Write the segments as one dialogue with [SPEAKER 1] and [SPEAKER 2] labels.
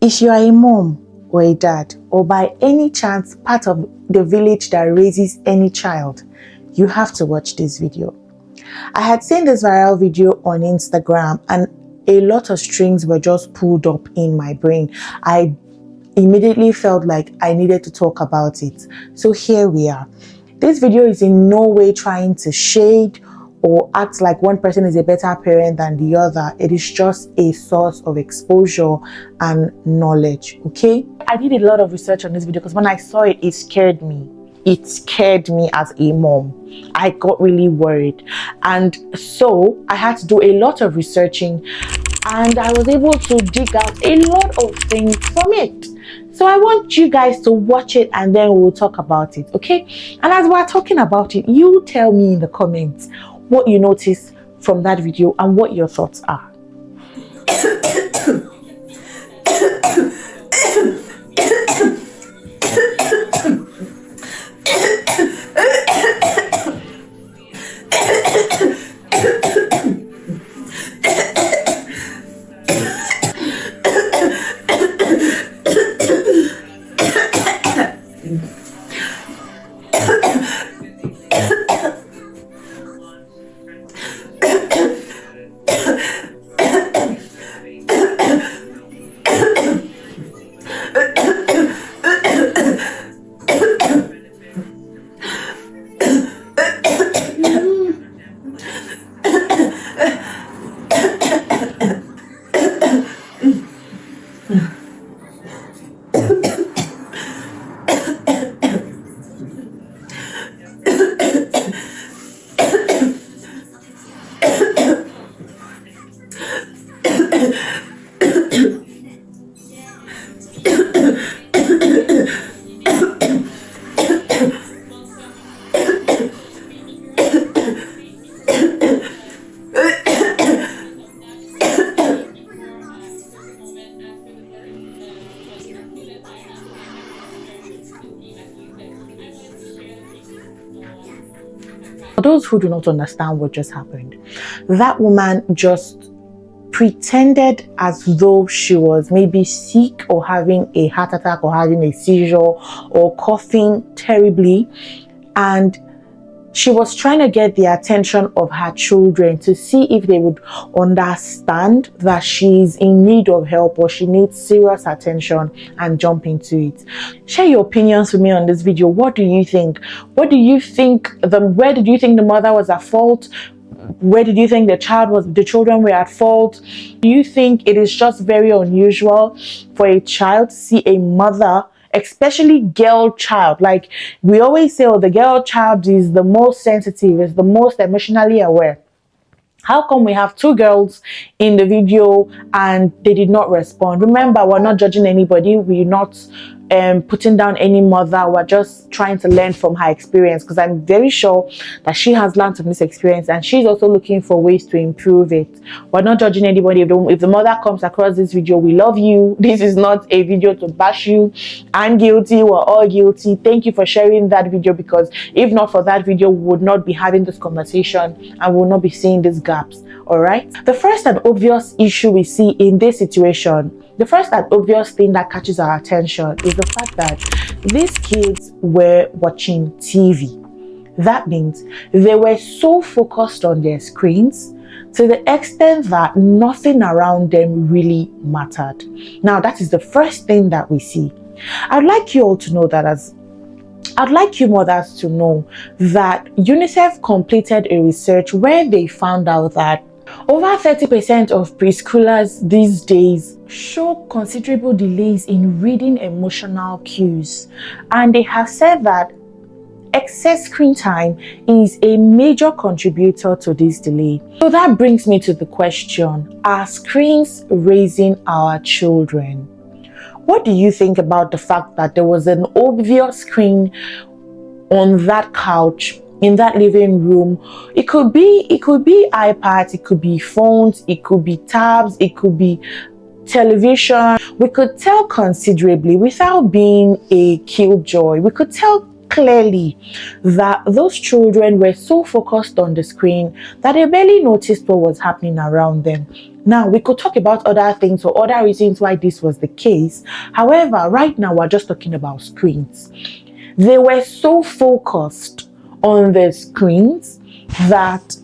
[SPEAKER 1] If you are a mom or a dad, or by any chance part of the village that raises any child, you have to watch this video. I had seen this viral video on Instagram and a lot of strings were just pulled up in my brain. I immediately felt like I needed to talk about it. So here we are. This video is in no way trying to shade or act like one person is a better parent than the other. It is just a source of exposure and knowledge, okay? I did a lot of research on this video because when I saw it, it scared me. It scared me as a mom. I got really worried. And so I had to do a lot of researching and I was able to dig out a lot of things from it. So I want you guys to watch it and then we'll talk about it, okay? And as we're talking about it, you tell me in the comments what you noticed from that video and what your thoughts are. For those who do not understand what just happened, that woman just pretended as though she was maybe sick or having a heart attack or having a seizure or coughing terribly, and she was trying to get the attention of her children to see if they would understand that she's in need of help or she needs serious attention and jump into it. Share your opinions with me on this video. What do you think? What do you think? Where did you think the mother was at fault? Where did you think the children were at fault? Do you think it is just very unusual for a child to see a mother, especially girl child? Like we always say, oh, the girl child is the most sensitive, is the most emotionally aware. How come we have two girls in the video and they did not respond? Remember, we're not judging anybody. We're not putting down any mother. We're just trying to learn from her experience, because I'm very sure that she has learned from this experience and she's also looking for ways to improve it. We're not judging anybody. If the mother comes across this video, we love you. This is not a video to bash you. I'm guilty. We're all guilty. Thank you for sharing that video, because if not for that video, we would not be having this conversation and we will not be seeing these gaps. All right. The first and obvious issue we see in this situation, the first and obvious thing that catches our attention is the fact that these kids were watching TV. That means they were so focused on their screens to the extent that nothing around them really mattered. Now, that is the first thing that we see. I'd like you all to know that I'd like you mothers to know that UNICEF completed a research where they found out that over 30% of preschoolers these days show considerable delays in reading emotional cues, and they have said that excess screen time is a major contributor to this delay. So that brings me to the question, are screens raising our children? What do you think about the fact that there was an obvious screen on that couch in that living room? It could be iPads, it could be phones, it could be tabs, it could be television. We could tell considerably, without being a killjoy, we could tell clearly that those children were so focused on the screen that they barely noticed what was happening around them. Now, we could talk about other things or other reasons why this was the case. However, right now we're just talking about screens. They were so focused on the screens that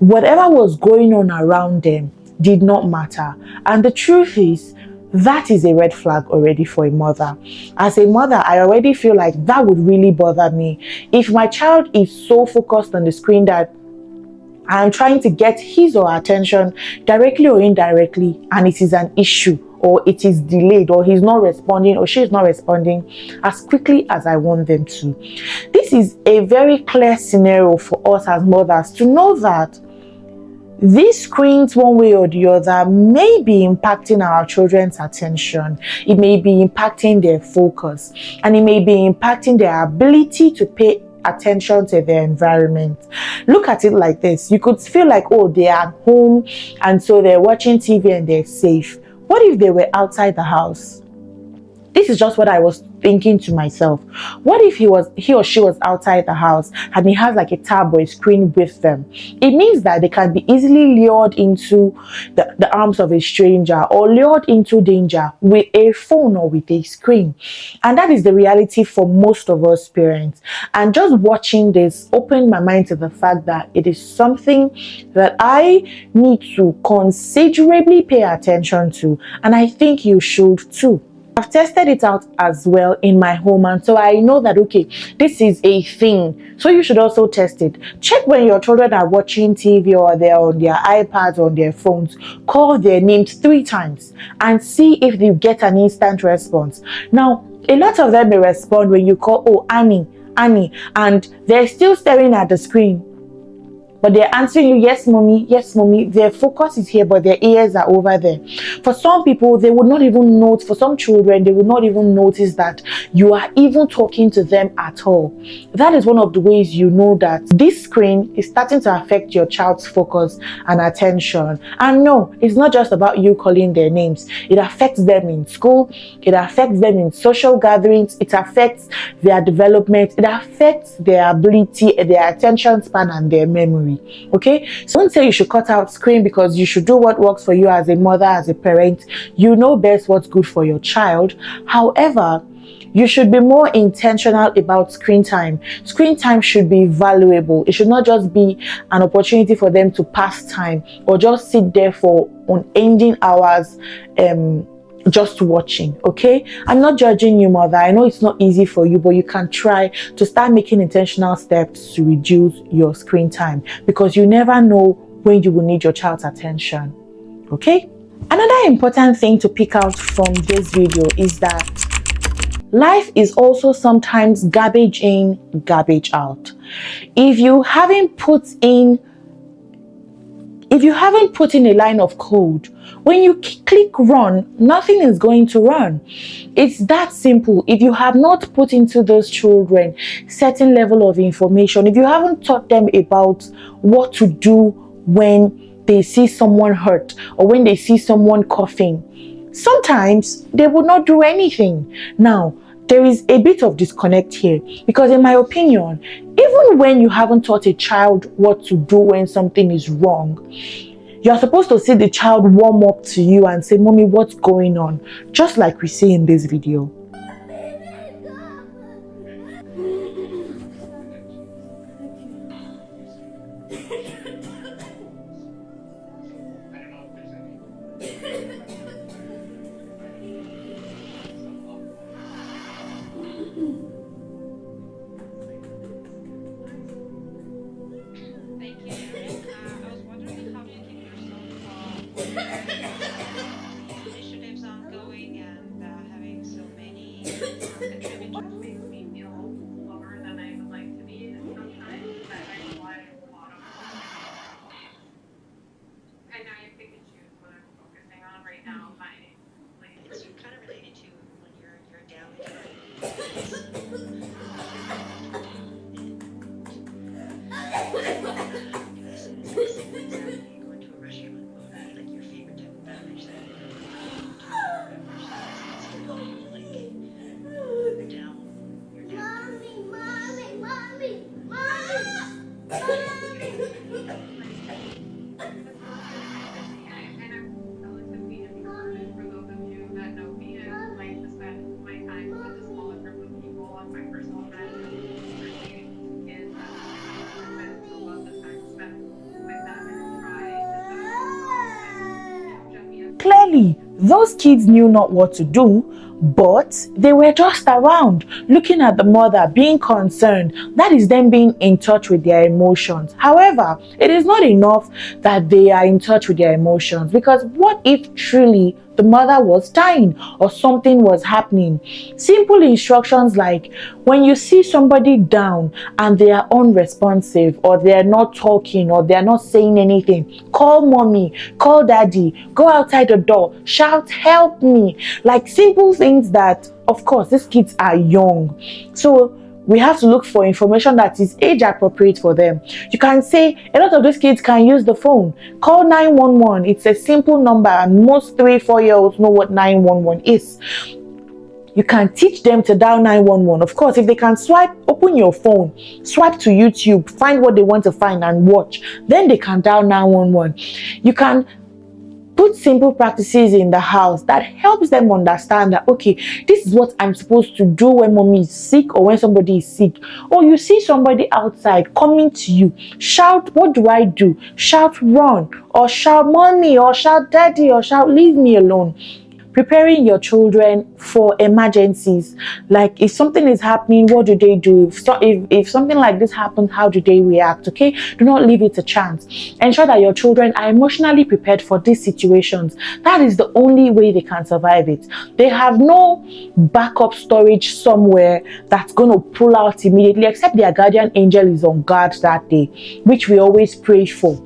[SPEAKER 1] whatever was going on around them did not matter. And the truth is, that is a red flag already for a mother. As a mother, I already feel like that would really bother me. If my child is so focused on the screen that I'm trying to get his or her attention directly or indirectly, and it is an issue, or it is delayed, or he's not responding, or she's not responding as quickly as I want them to. This is a very clear scenario for us as mothers to know that these screens, one way or the other, may be impacting our children's attention. It may be impacting their focus, and it may be impacting their ability to pay attention to their environment. Look at it like this. You could feel like, oh, they are home and so they're watching TV and they're safe. What if they were outside the house? This is just what I was thinking to myself. What if he or she was outside the house and he has like a tab or a screen with them? It means that they can be easily lured into the arms of a stranger or lured into danger with a phone or with a screen. And that is the reality for most of us parents. And just watching this opened my mind to the fact that it is something that I need to considerably pay attention to. And I think you should too. I've tested it out as well in my home, and so I know that, okay, this is a thing. So you should also test it. Check when your children are watching TV or they're on their iPads or on their phones. Call their names 3 times and see if they get an instant response. Now, a lot of them may respond when you call, oh, Annie, and they're still staring at the screen. But they're answering you, yes, mommy, yes, mommy. Their focus is here, but their ears are over there. For some people, they would not even notice, for some children, they would not even notice that you are even talking to them at all. That is one of the ways you know that this screen is starting to affect your child's focus and attention. And no, it's not just about you calling their names. It affects them in school. It affects them in social gatherings. It affects their development. It affects their ability, their attention span, and their memory. Okay, so don't say you should cut out screen, because you should do what works for you as a mother, as a parent. You know best what's good for your child. However, you should be more intentional about screen time. Screen time should be valuable. It should not just be an opportunity for them to pass time or just sit there for unending hours just watching. Okay, I'm not judging you, mother. I know it's not easy for you, but you can try to start making intentional steps to reduce your screen time, because you never know when you will need your child's attention. Okay, another important thing to pick out from this video is that life is also sometimes garbage in, garbage out. If you haven't put in a line of code, when you click run, nothing is going to run. It's that simple. If you have not put into those children certain level of information, if you haven't taught them about what to do when they see someone hurt or when they see someone coughing, sometimes they would not do anything. Now, there is a bit of disconnect here, because in my opinion, even when you haven't taught a child what to do when something is wrong, you're supposed to see the child warm up to you and say, mommy, what's going on? Just like we see in this video.
[SPEAKER 2] Initiatives ongoing and having so many
[SPEAKER 1] clearly, those kids knew not what to do, but they were just around, looking at the mother, being concerned. That is them being in touch with their emotions. However, it is not enough that they are in touch with their emotions, because what if truly the mother was dying or something was happening? Simple instructions like, when you see somebody down and they are unresponsive, or they are not talking, or they are not saying anything, call mommy, call daddy, go outside the door, shout, help me. Like simple things that, of course, these kids are young, so we have to look for information that is age appropriate for them. You can say, a lot of these kids can use the phone. Call 911. It's a simple number, and most 3-4-year-olds know what 911 is. You can teach them to dial 911. Of course, if they can swipe, open your phone, swipe to YouTube, find what they want to find and watch, then they can dial 911. You can put simple practices in the house that helps them understand that, okay, this is what I'm supposed to do when mommy is sick or when somebody is sick. Or you see somebody outside coming to you, shout, what do I do? Shout, run, or shout, mommy, or shout, daddy, or shout, leave me alone. Preparing your children for emergencies, like if something is happening, what do they do? If something like this happens, how do they react? Okay, do not leave it to chance. Ensure that your children are emotionally prepared for these situations. That is the only way they can survive it. They have no backup storage somewhere that's going to pull out immediately, except their guardian angel is on guard that day, which we always pray for,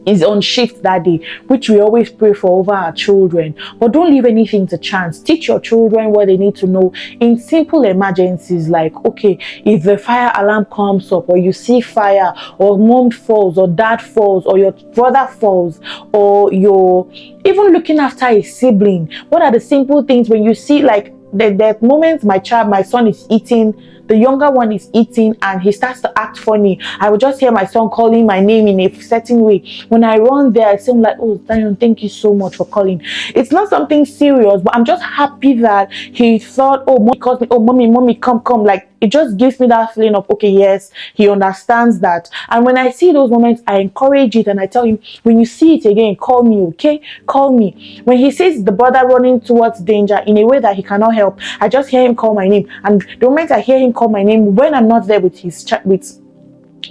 [SPEAKER 1] is on shift that day, which we always pray for over our children. But don't leave anything to chance. Teach your children what they need to know in simple emergencies, like, okay, if the fire alarm comes up, or you see fire, or mom falls, or dad falls, or your brother falls, or you're even looking after a sibling, what are the simple things when you see, like, the moments my son is eating, the younger one is eating, and he starts to act funny, I will just hear my son calling my name in a certain way. When I run there, I seem like, oh, Daniel, thank you so much for calling. It's not something serious, but I'm just happy that he thought, oh, mommy calls me, oh, mommy, come. Like, it just gives me that feeling of, okay, yes, he understands that. And when I see those moments, I encourage it, and I tell him, when you see it again, call me, okay? Call me. When he sees the brother running towards danger in a way that he cannot help, I just hear him call my name. And the moment I hear him call my name, when I'm not there with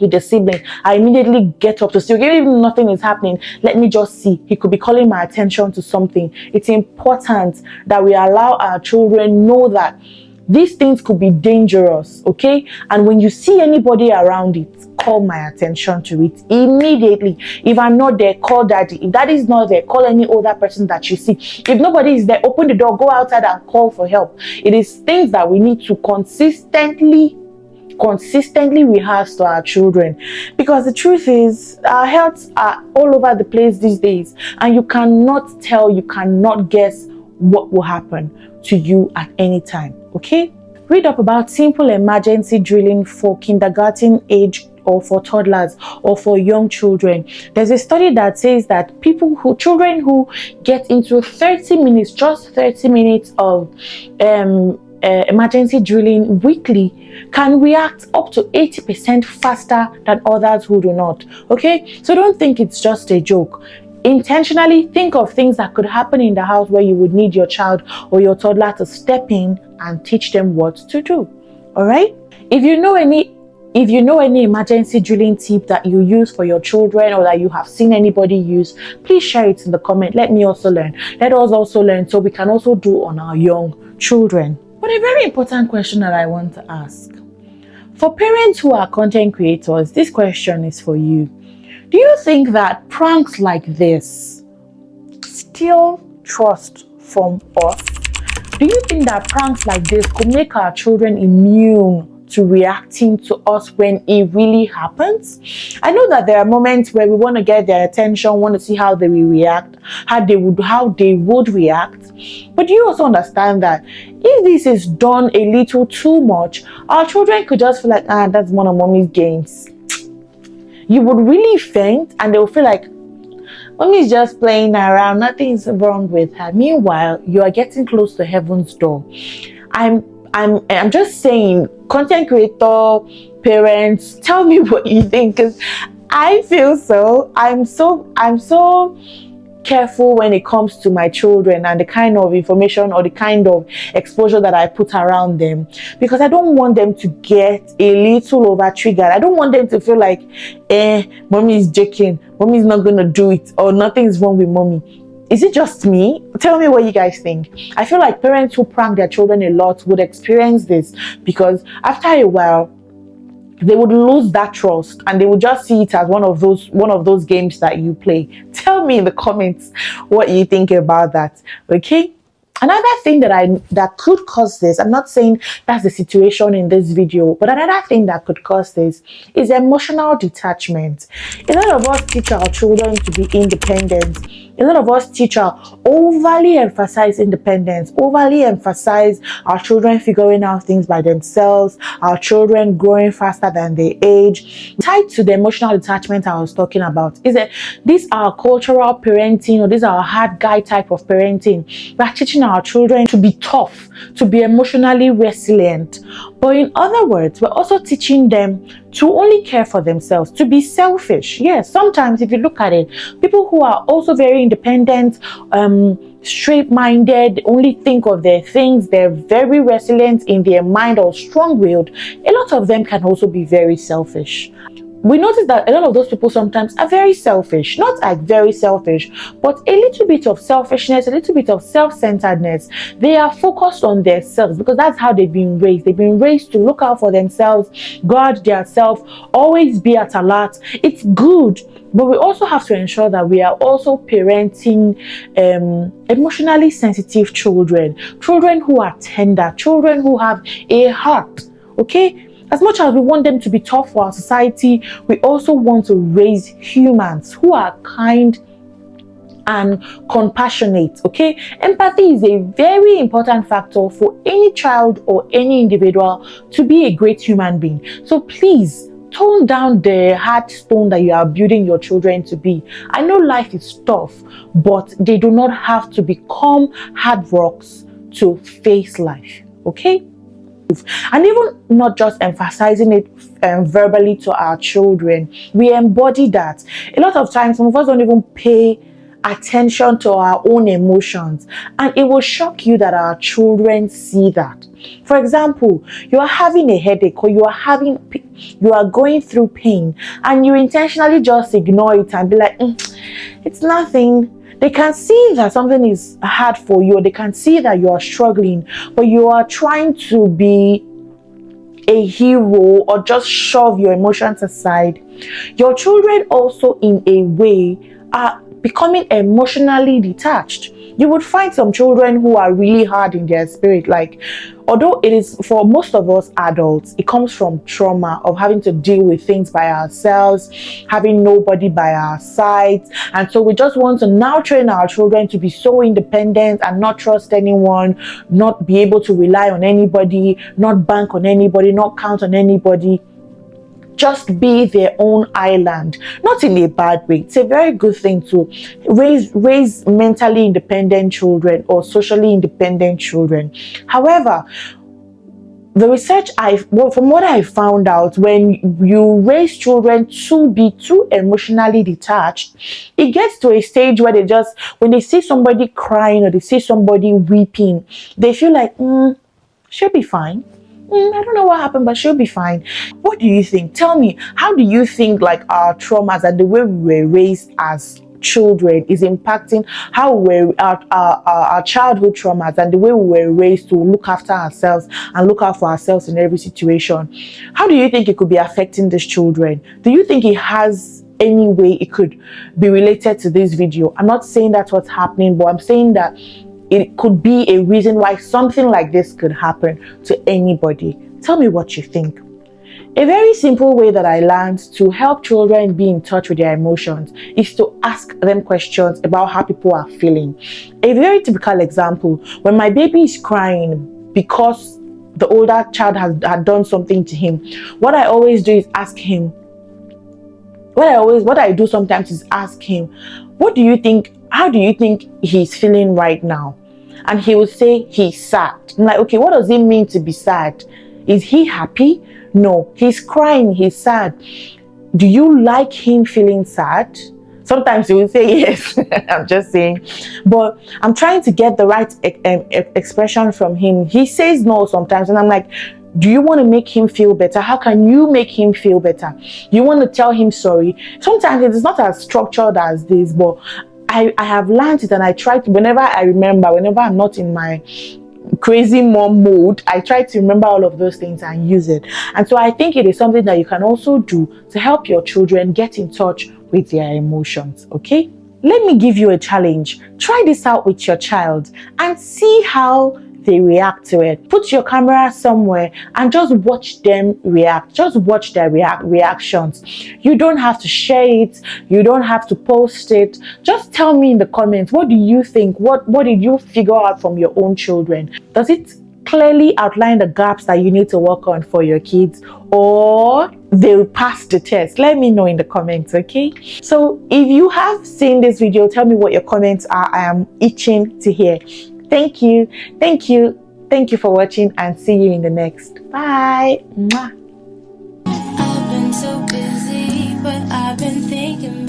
[SPEAKER 1] with the sibling, I immediately get up to see, okay, even nothing is happening, let me just see. He could be calling my attention to something. It's important that we allow our children know that these things could be dangerous, okay? And when you see anybody around it, call my attention to it immediately. If I'm not there, call daddy. If daddy is not there, call any other person that you see. If nobody is there, open the door, go outside and call for help. It is things that we need to consistently rehearse to our children, because the truth is, our healths are all over the place these days, and you cannot guess what will happen to you at any time. Okay, read up about simple emergency drilling for kindergarten age, or for toddlers, or for young children. There's a study that says that children who get into 30 minutes, just 30 minutes of emergency drilling weekly, can react up to 80% faster than others who do not. Okay, so don't think it's just a joke. Intentionally think of things that could happen in the house where you would need your child or your toddler to step in and teach them what to do. All right, if you know any emergency drilling tip that you use for your children, or that you have seen anybody use, please share it in the comment. Let me also learn. Let us also learn, so we can also do on our young children. But a very important question that I want to ask, for parents who are content creators, this question is for you. Do you think that pranks like this steal trust from us? Do you think that pranks like this could make our children immune to reacting to us when it really happens? I know that there are moments where we want to get their attention, want to see how they will react, how they would react. But you also understand that if this is done a little too much, our children could just feel like, that's one of mommy's games. You would really faint, and they will feel like mommy's just playing around, nothing's wrong with her. Meanwhile, you are getting close to heaven's door. I'm just saying, content creator parents, tell me what you think, because I feel so. I'm so careful when it comes to my children and the kind of information or the kind of exposure that I put around them, because I don't want them to get a little over triggered. I don't want them to feel like, mommy is joking, mommy is not gonna do it, or nothing is wrong with mommy. Is it just me? Tell me what you guys think. I feel like parents who prank their children a lot would experience this, because after a while they would lose that trust and they would just see it as one of those games that you play. Tell me in the comments what you think about that. Okay, another thing that could cause this, I'm not saying that's the situation in this video, but another thing that could cause this is emotional detachment. A lot of us teach our children to be independent. A lot of us teachers overly emphasize independence, overly emphasize our children figuring out things by themselves, our children growing faster than they age. Tied to the emotional detachment I was talking about is that these are cultural parenting, or these are hard guy type of parenting. We're teaching our children to be tough, to be emotionally resilient. But in other words, we're also teaching them to only care for themselves, to be selfish. Yes, sometimes if you look at it, people who are also very independent, straight-minded, only think of their things, they're very resilient in their mind or strong-willed, a lot of them can also be very selfish. We notice that a lot of those people sometimes are very selfish, not like very selfish, but a little bit of selfishness, a little bit of self-centeredness. They are focused on themselves because that's how they've been raised. They've been raised to look out for themselves, guard their self, always be at alert. It's good, but we also have to ensure that we are also parenting emotionally sensitive children, children who are tender, children who have a heart, okay? As much as we want them to be tough for our society, we also want to raise humans who are kind and compassionate, okay? Empathy is a very important factor for any child or any individual to be a great human being. So please, tone down the hard stone that you are building your children to be. I know life is tough, but they do not have to become hard rocks to face life, okay? And even not just emphasizing it verbally to our children, we embody that. A lot of times, some of us don't even pay attention to our own emotions, and it will shock you that our children see that. For example, you are having a headache, or you are going through pain, and you intentionally just ignore it and be like, it's nothing. They can see that something is hard for you, or they can see that you are struggling, but you are trying to be a hero or just shove your emotions aside. Your children also, in a way, are becoming emotionally detached. You would find some children who are really hard in their spirit. Like, although it is for most of us adults, it comes from trauma of having to deal with things by ourselves, having nobody by our sides. And so we just want to now train our children to be so independent and not trust anyone, not be able to rely on anybody, not bank on anybody, not count on anybody. Just be their own island. Not in a bad way. It's a very good thing to raise mentally independent children or socially independent children. However, the research from what I found out, when you raise children to be too emotionally detached, it gets to a stage where when they see somebody crying or they see somebody weeping, they feel like, she'll be fine. I don't know what happened, but she'll be fine. What do you think? Tell me, how do you think like our traumas and the way we were raised as children is impacting how our childhood traumas and the way we were raised to look after ourselves and look out for ourselves in every situation? How do you think it could be affecting these children? Do you think it has any way it could be related to this video? I'm not saying that's what's happening, but I'm saying that it could be a reason why something like this could happen to anybody. Tell me what you think. A very simple way that I learned to help children be in touch with their emotions is to ask them questions about how people are feeling. A very typical example, when my baby is crying because the older child had done something to him, what I always do is ask him, what I do sometimes is ask him, what do you think, how do you think he's feeling right now? And he will say he's sad. I'm like, okay, what does it mean to be sad? Is he happy? No, he's crying, he's sad. Do you like him feeling sad? Sometimes he will say yes. I'm just saying, but I'm trying to get the right expression from him. He says no sometimes, and I'm like, do you want to make him feel better? How can you make him feel better? You want to tell him sorry? Sometimes it is not as structured as this, but I have learned it, and I try to, whenever I remember, whenever I'm not in my crazy mom mode, I try to remember all of those things and use it. And so I think it is something that you can also do to help your children get in touch with their emotions. Okay, let me give you a challenge. Try this out with your child and see how they react to it. Put your camera somewhere and just watch them react. Just watch their reactions. You don't have to share it. You don't have to post it. Just tell me in the comments, what do you think? What did you figure out from your own children? Does it clearly outline the gaps that you need to work on for your kids, or they'll pass the test? Let me know in the comments, okay? So if you have seen this video, tell me what your comments are. I am itching to hear. Thank you for watching, and see you in the next. Bye. Mwah. I've been so busy, but I've been thinking